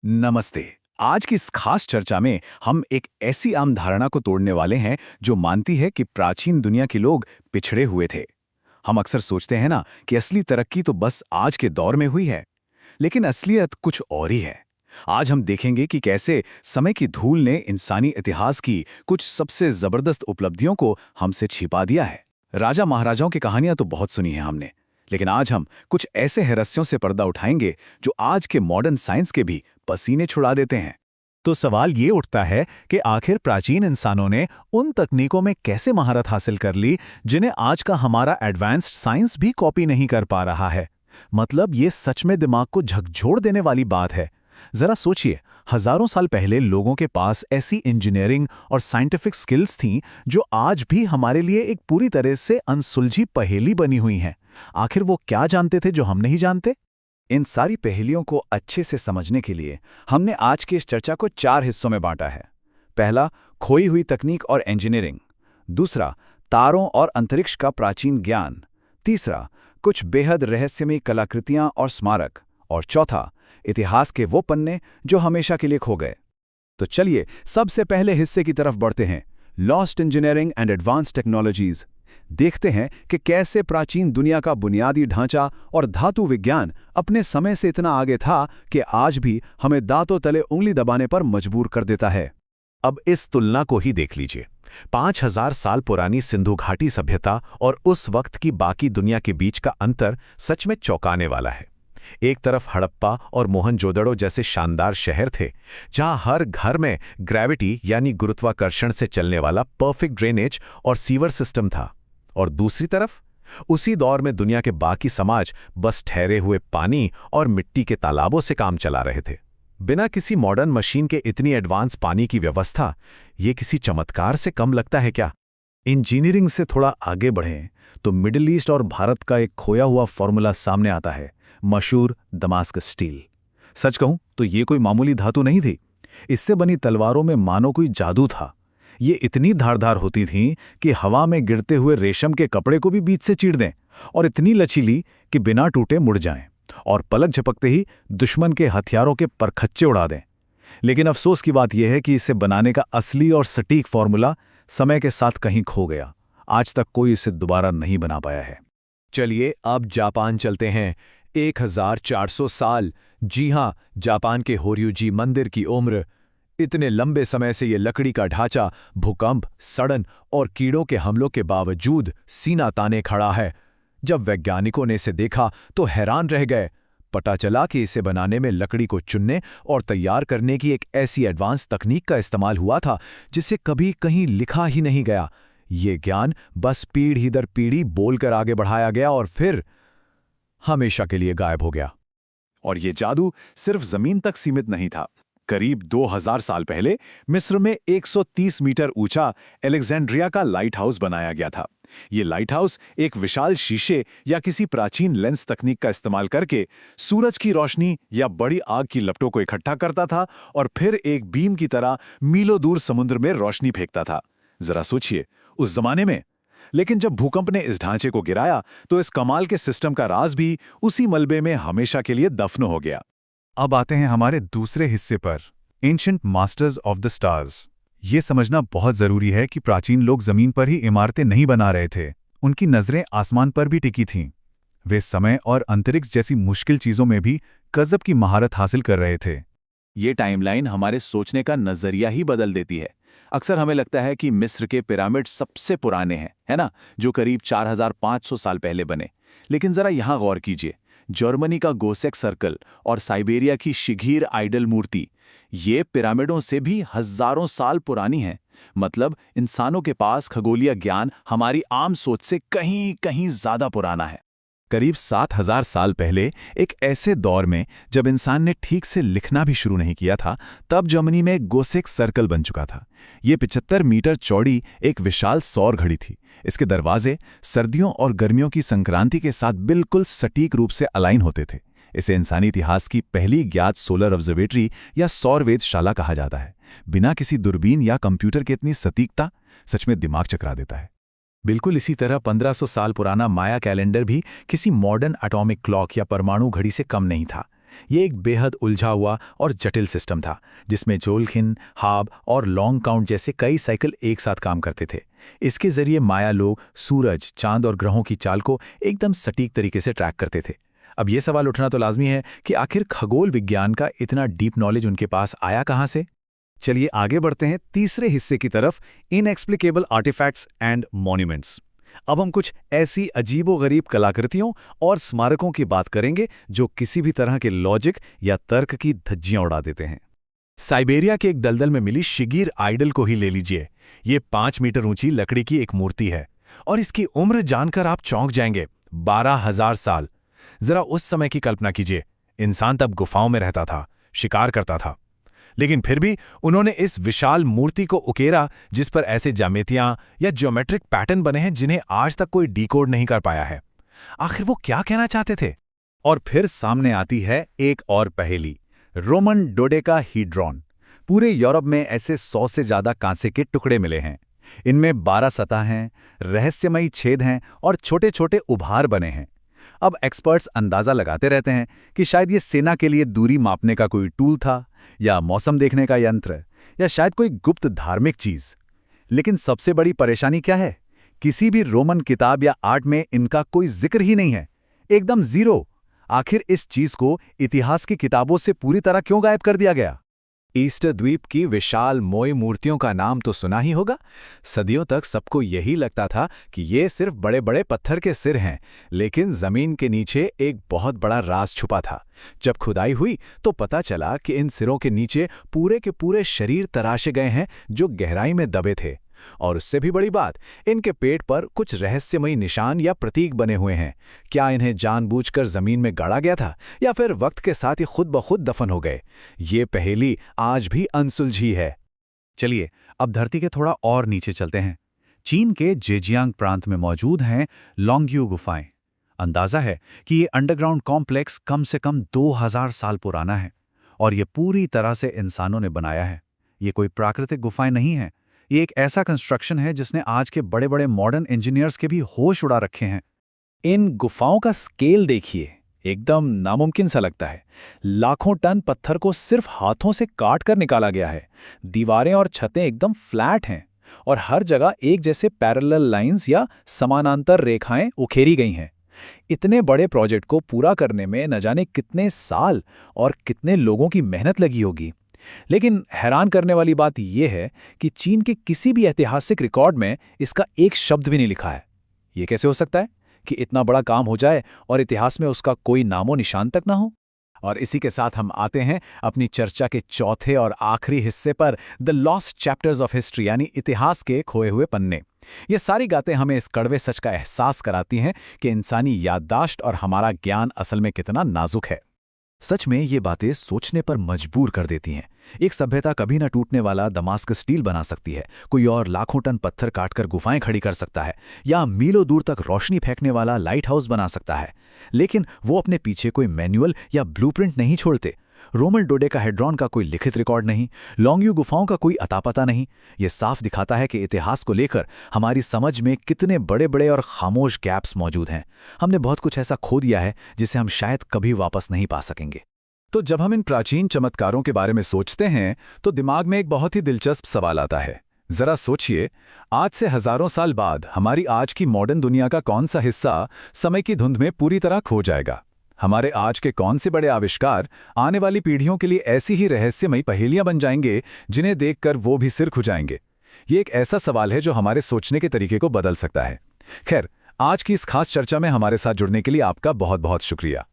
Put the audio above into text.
नमस्ते। आज की इस खास चर्चा में हम एक ऐसी आम धारणा को तोड़ने वाले हैं जो मानती है कि प्राचीन दुनिया के लोग पिछड़े हुए थे। हम अक्सर सोचते हैं ना कि असली तरक्की तो बस आज के दौर में हुई है, लेकिन असलियत कुछ और ही है। आज हम देखेंगे कि कैसे समय की धूल ने इंसानी इतिहास की कुछ सबसे जबरदस्त उपलब्धियों को हमसे छिपा दिया है। राजा महाराजाओं की कहानियां तो बहुत सुनी है हमने, लेकिन आज हम कुछ ऐसे रहस्यों से पर्दा उठाएंगे जो आज के मॉडर्न साइंस के भी पसीने छुड़ा देते हैं। तो सवाल ये उठता है कि आखिर प्राचीन इंसानों ने उन तकनीकों में कैसे महारत हासिल कर ली जिन्हें आज का हमारा एडवांस्ड साइंस भी कॉपी नहीं कर पा रहा है। मतलब ये सच में दिमाग को झकझोर देने वाली बात है। जरा सोचिए, हजारों साल पहले लोगों के पास ऐसी इंजीनियरिंग और साइंटिफिक स्किल्स थीं जो आज भी हमारे लिए एक पूरी तरह से अनसुलझी पहेली बनी हुई हैं। आखिर वो क्या जानते थे जो हम नहीं जानते? इन सारी पहेलियों को अच्छे से समझने के लिए हमने आज की इस चर्चा को 4 हिस्सों में बांटा है। पहला, खोई हुई तकनीक और इंजीनियरिंग। दूसरा, तारों और अंतरिक्ष का प्राचीन ज्ञान। तीसरा, कुछ बेहद रहस्यमयी कलाकृतियां और स्मारक। और चौथा, इतिहास के वो पन्ने जो हमेशा के लिए खो गए। तो चलिए सबसे पहले हिस्से की तरफ बढ़ते हैं, lost engineering and advance technologies. देखते हैं कि कैसे प्राचीन दुनिया का बुनियादी ढांचा और धातु विज्ञान अपने समय से इतना आगे था कि आज भी हमें दांतों तले उंगली दबाने पर मजबूर कर देता है। अब इस तुलना को ही देख लीजिए। 5000 साल पुरानी सिंधु घाटी सभ्यता और उस वक्त की बाकी दुनिया के बीच का अंतर सच में चौंकाने वाला है। एक तरफ हड़प्पा और मोहनजोदड़ो जैसे शानदार शहर थे, जहां हर घर में ग्रेविटी यानी गुरुत्वाकर्षण से चलने वाला परफेक्ट ड्रेनेज और सीवर सिस्टम था। और दूसरी तरफ उसी दौर में दुनिया के बाकी समाज बस ठहरे हुए पानी और मिट्टी के तालाबों से काम चला रहे थे। बिना किसी मॉडर्न मशीन के इतनी एडवांस पानी की व्यवस्था, ये किसी चमत्कार से कम लगता है क्या? इंजीनियरिंग से थोड़ा आगे बढ़ें तो मिडिल ईस्ट और भारत का एक खोया हुआ फॉर्मूला सामने आता है, मशहूर दमास्कस स्टील। सच कहूं तो ये कोई मामूली धातु नहीं थी। इससे बनी तलवारों में मानो कोई जादू था। ये इतनी धारदार होती थीं कि हवा में गिरते हुए रेशम के कपड़े को भी बीच से चीर दें, और इतनी लचीली कि बिना टूटे मुड़ जाएं और पलक झपकते ही दुश्मन के हथियारों के परखच्चे उड़ा दें। लेकिन अफसोस की बात यह है कि इसे बनाने का असली और सटीक फॉर्मूला समय के साथ कहीं खो गया। आज तक कोई इसे दोबारा नहीं बना पाया है। चलिए अब जापान चलते हैं। 1400 साल, जी हां, जापान के होर्युजी मंदिर की उम्र। इतने लंबे समय से ये लकड़ी का ढांचा भूकंप, सड़न और कीड़ों के हमलों के बावजूद सीना ताने खड़ा है। जब वैज्ञानिकों ने इसे देखा तो हैरान रह गए। पता चला कि इसे बनाने में लकड़ी को चुनने और तैयार करने की एक ऐसी एडवांस तकनीक का इस्तेमाल हुआ था जिसे कभी कहीं लिखा ही नहीं गया। ये ज्ञान बस पीढ़ी दर पीढ़ी बोलकर आगे बढ़ाया गया और फिर हमेशा के लिए गायब हो गया। और ये जादू सिर्फ जमीन तक सीमित नहीं था। करीब 2000 साल पहले मिस्र में 130 मीटर ऊंचा अलेक्जेंड्रिया का लाइट हाउस बनाया गया था। ये लाइट हाउस एक विशाल शीशे या किसी प्राचीन लेंस तकनीक का इस्तेमाल करके सूरज की रोशनी या बड़ी आग की लपटों को इकट्ठा करता था और फिर एक बीम की तरह मीलों दूर समुद्र में रोशनी फेंकता था। जरा सोचिए, उस जमाने में। लेकिन जब भूकंप ने इस ढांचे को गिराया तो इस कमाल के सिस्टम का राज भी उसी मलबे में हमेशा के लिए दफन हो गया। अब आते हैं हमारे दूसरे हिस्से पर, ancient masters of the stars. ये समझना बहुत जरूरी है कि प्राचीन लोग जमीन पर ही इमारतें नहीं बना रहे थे, उनकी नजरें आसमान पर भी टिकी थीं। वे समय और अंतरिक्ष जैसी मुश्किल चीजों में भी गजब की महारत हासिल कर रहे थे। ये टाइमलाइन हमारे सोचने का नजरिया ही बदल देती है। अक्सर हमें लगता है कि मिस्र के पिरामिड सबसे पुराने हैं, है ना, जो करीब 4500 साल पहले बने। लेकिन जरा यहां गौर कीजिए, जर्मनी का गोसेक सर्कल और साइबेरिया की शिघीर आइडल मूर्ति, ये पिरामिडों से भी हजारों साल पुरानी हैं। मतलब इंसानों के पास खगोलीय ज्ञान हमारी आम सोच से कहीं कहीं ज्यादा पुराना है। करीब 7000 साल पहले, एक ऐसे दौर में जब इंसान ने ठीक से लिखना भी शुरू नहीं किया था, तब जर्मनी में गोसेक सर्कल बन चुका था। ये 75 मीटर चौड़ी एक विशाल सौर घड़ी थी। इसके दरवाजे सर्दियों और गर्मियों की संक्रांति के साथ बिल्कुल सटीक रूप से अलाइन होते थे। इसे इंसानी इतिहास की पहली ज्ञात सोलर ऑब्जर्वेटरी या सौर वेधशाला कहा जाता है। बिना किसी दूरबीन या कंप्यूटर के इतनी सटीकता सच में दिमाग चकरा देता है। बिल्कुल इसी तरह 1500 साल पुराना माया कैलेंडर भी किसी मॉडर्न एटॉमिक क्लॉक या परमाणु घड़ी से कम नहीं था। ये एक बेहद उलझा हुआ और जटिल सिस्टम था, जिसमें जोलखिन, हाब और लॉन्ग काउंट जैसे कई साइकिल एक साथ काम करते थे। इसके जरिए माया लोग सूरज, चांद और ग्रहों की चाल को एकदम सटीक तरीके से ट्रैक करते थे। अब ये सवाल उठना तो लाजमी है कि आखिर खगोल विज्ञान का इतना डीप नॉलेज उनके पास आया कहाँ से? चलिए आगे बढ़ते हैं तीसरे हिस्से की तरफ, इनएक्सप्लिकेबल आर्टिफैक्ट्स एंड मॉन्यूमेंट्स। अब हम कुछ ऐसी अजीबोगरीब कलाकृतियों और स्मारकों की बात करेंगे जो किसी भी तरह के लॉजिक या तर्क की धज्जियां उड़ा देते हैं। साइबेरिया के एक दलदल में मिली शिगिर आइडल को ही ले लीजिए। ये 5 मीटर ऊंची लकड़ी की एक मूर्ति है और इसकी उम्र जानकर आप चौंक जाएंगे, 12,000 साल। जरा उस समय की कल्पना कीजिए, इंसान तब गुफाओं में रहता था, शिकार करता था, लेकिन फिर भी उन्होंने इस विशाल मूर्ति को उकेरा जिस पर ऐसे ज्यामितियां या ज्योमेट्रिक पैटर्न बने हैं जिन्हें आज तक कोई डिकोड नहीं कर पाया है। आखिर वो क्या कहना चाहते थे? और फिर सामने आती है एक और पहेली, रोमन डोडेकाहीड्रॉन। पूरे यूरोप में ऐसे 100 से ज्यादा कांसे के टुकड़े मिले हैं। इनमें 12 सतह हैं, रहस्यमयी छेद हैं और छोटे छोटे उभार बने हैं। अब एक्सपर्ट्स अंदाजा लगाते रहते हैं कि शायद ये सेना के लिए दूरी मापने का कोई टूल था, या मौसम देखने का यंत्र, या शायद कोई गुप्त धार्मिक चीज। लेकिन सबसे बड़ी परेशानी क्या है? किसी भी रोमन किताब या आर्ट में इनका कोई जिक्र ही नहीं है, एकदम जीरो। आखिर इस चीज को इतिहास की किताबों से पूरी तरह क्यों गायब कर दिया गया? ईस्टर द्वीप की विशाल मोई मूर्तियों का नाम तो सुना ही होगा। सदियों तक सबको यही लगता था कि ये सिर्फ बड़े बड़े पत्थर के सिर हैं, लेकिन जमीन के नीचे एक बहुत बड़ा राज छुपा था। जब खुदाई हुई तो पता चला कि इन सिरों के नीचे पूरे के पूरे शरीर तराशे गए हैं जो गहराई में दबे थे। और उससे भी बड़ी बात, इनके पेट पर कुछ रहस्यमयी निशान या प्रतीक बने हुए हैं। क्या इन्हें जानबूझकर जमीन में गाड़ा गया था या फिर वक्त के साथ ही खुद ब खुद दफन हो गए? ये पहेली आज भी अनसुलझी है। चलिए अब धरती के थोड़ा और नीचे चलते हैं। चीन के जेजियांग प्रांत में मौजूद हैं लोंगयू गुफाएं। अंदाजा है कि ये अंडरग्राउंड कॉम्प्लेक्स कम से कम 2000 साल पुराना है और ये पूरी तरह से इंसानों ने बनाया है। ये कोई प्राकृतिक गुफाएं नहीं हैं। ये एक ऐसा कंस्ट्रक्शन है जिसने आज के बड़े बड़े मॉडर्न इंजीनियर्स के भी होश उड़ा रखे हैं। इन गुफाओं का स्केल देखिए, एकदम नामुमकिन सा लगता है। लाखों टन पत्थर को सिर्फ हाथों से काट कर निकाला गया है। दीवारें और छतें एकदम फ्लैट हैं और हर जगह एक जैसे पैरेलल लाइंस या समानांतर रेखाएं उखेरी गई हैं। इतने बड़े प्रोजेक्ट को पूरा करने में न जाने कितने साल और कितने लोगों की मेहनत लगी होगी। लेकिन हैरान करने वाली बात यह है कि चीन के किसी भी ऐतिहासिक रिकॉर्ड में इसका एक शब्द भी नहीं लिखा है। यह कैसे हो सकता है कि इतना बड़ा काम हो जाए और इतिहास में उसका कोई नामो निशान तक ना हो? और इसी के साथ हम आते हैं अपनी चर्चा के चौथे और आखिरी हिस्से पर, the lost chapters of history, यानी इतिहास के खोए हुए पन्ने। ये सारी बातें हमें इस कड़वे सच का एहसास कराती हैं कि इंसानी याददाश्त और हमारा ज्ञान असल में कितना नाजुक है। सच में ये बातें सोचने पर मजबूर कर देती हैं। एक सभ्यता कभी न टूटने वाला दमास्कस स्टील बना सकती है, कोई और लाखों टन पत्थर काटकर गुफाएं खड़ी कर सकता है, या मीलों दूर तक रोशनी फेंकने वाला लाइट हाउस बना सकता है, लेकिन वो अपने पीछे कोई मैनुअल या ब्लूप्रिंट नहीं छोड़ते। रोमन डोडेकाहेड्रॉन का कोई लिखित रिकॉर्ड नहीं, लोंगयू गुफाओं का कोई अतापता नहीं। ये साफ दिखाता है कि इतिहास को लेकर हमारी समझ में कितने बड़े बड़े और खामोश गैप्स मौजूद हैं। हमने बहुत कुछ ऐसा खो दिया है जिसे हम शायद कभी वापस नहीं पा सकेंगे। तो जब हम इन प्राचीन चमत्कारों के बारे में सोचते हैं तो दिमाग में एक बहुत ही दिलचस्प सवाल आता है। जरा सोचिए, आज से हजारों साल बाद हमारी आज की मॉडर्न दुनिया का कौन सा हिस्सा समय की धुंध में पूरी तरह खो जाएगा? हमारे आज के कौन से बड़े आविष्कार आने वाली पीढ़ियों के लिए ऐसी ही रहस्यमयी पहेलियां बन जाएंगे जिन्हें देखकर वो भी सिर खुजाएंगे? ये एक ऐसा सवाल है जो हमारे सोचने के तरीके को बदल सकता है। खैर, आज की इस खास चर्चा में हमारे साथ जुड़ने के लिए आपका बहुत बहुत शुक्रिया।